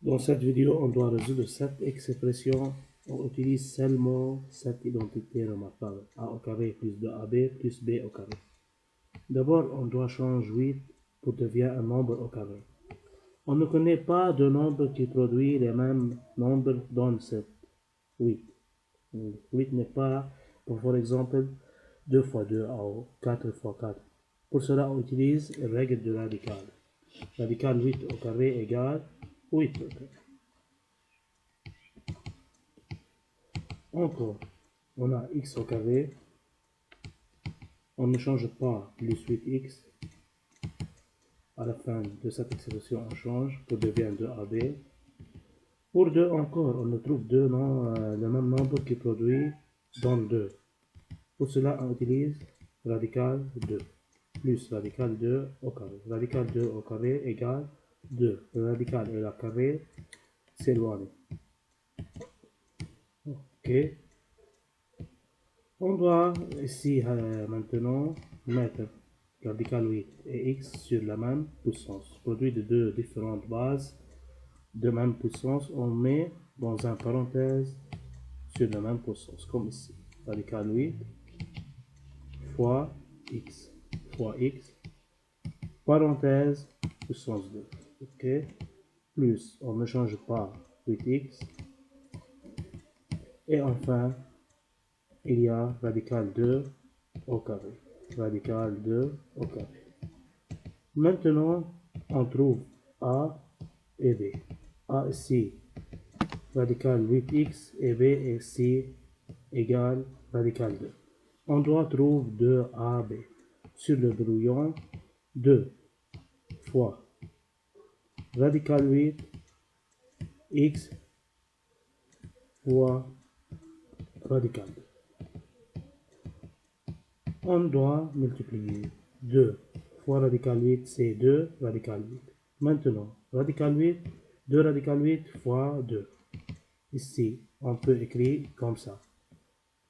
Dans cette vidéo, on doit résoudre cette expression. On utilise seulement cette identité remarquable. A au carré plus 2ab plus b au carré. D'abord, on doit changer 8 pour devenir un nombre au carré. On ne connaît pas de nombre qui produit les mêmes nombres dans cette 8. 8 n'est pas, par exemple, 2 fois 2 ou 4 fois 4. Pour cela, on utilise la règle de radical. Radical 8 au carré égale 8 au carré. Encore, on a x au carré, on ne change pas plus 8x, à la fin de cette expression on change pour devenir 2ab. Pour 2 encore, on trouve le même nombre qui produit dans 2. Pour cela, on utilise radical 2, plus radical 2 au carré. Radical 2 au carré égale 2. Le radical et la carré s'éloignent. Ok. On doit ici maintenant mettre radical 8 et x sur la même puissance. Produit de deux différentes bases de même puissance, on met dans une parenthèse sur la même puissance, comme ici. Radical 8 fois x, parenthèse, puissance 2. Ok. Plus, on ne change pas 8x. Et enfin, il y a radical 2 au carré. Radical 2 au carré. Maintenant, on trouve A et B. A ici, radical 8x et B ici égale radical 2. On doit trouver 2AB. Sur le brouillon, 2 fois radical 8 x fois radical 2. On doit multiplier 2 fois radical 8, c'est 2 radical 8. Maintenant, radical 8, 2 radical 8 fois 2. Ici, on peut écrire comme ça.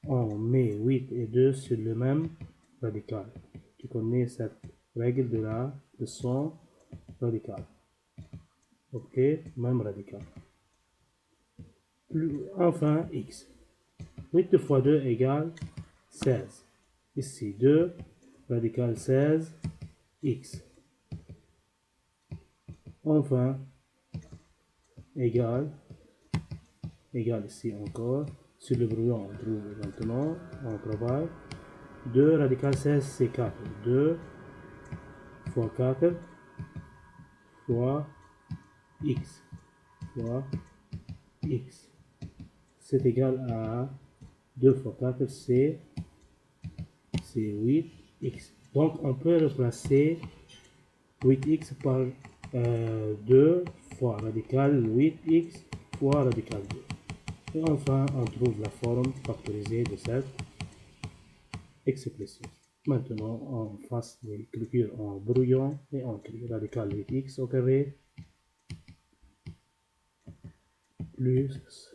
On met 8 et 2 sur le même radical. Tu connais cette règle de la leçon radicale. Ok, même radical. Enfin, x. 8 fois 2 égale 16. Ici, 2 radical 16, x. Enfin, égale ici encore. Sur le brouillon, on trouve maintenant, on travaille. 2 radical 16, c'est 4. 2 fois 4 fois x. Fois x. C'est égal à 2 fois 4, c'est 8x. Donc, on peut remplacer 8x par 2 fois radical 8x fois radical 2. Et enfin, on trouve la forme factorisée de cette expression. Maintenant, on fasse l'écriture en brouillon et on crée radical 8x au carré plus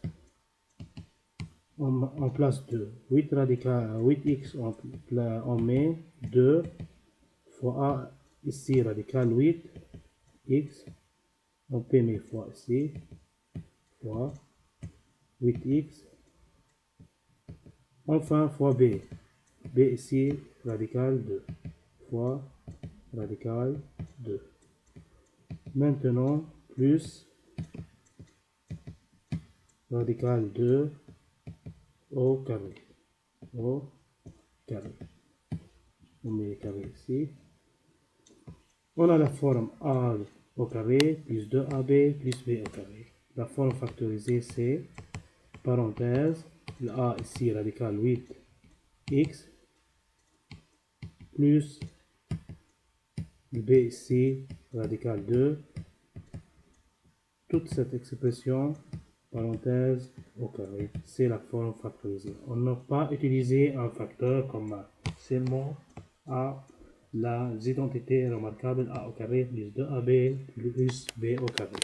on place 2. 8 radical 8x, on met 2 fois A, ici radical 8x, on peut mettre fois ici, fois 8x, enfin fois B, B ici radical 2, fois radical 2. Maintenant, plus radical 2 au carré, on met le carré ici. On a la forme A au carré plus 2AB plus B au carré. La forme factorisée c'est, parenthèse, le A ici radical 8x plus le B ici radical 2. Toute cette expression, parenthèse au carré, c'est la forme factorisée. On n'a pas utilisé un facteur commun, seulement à les identités remarquables A au carré plus 2AB plus B au carré.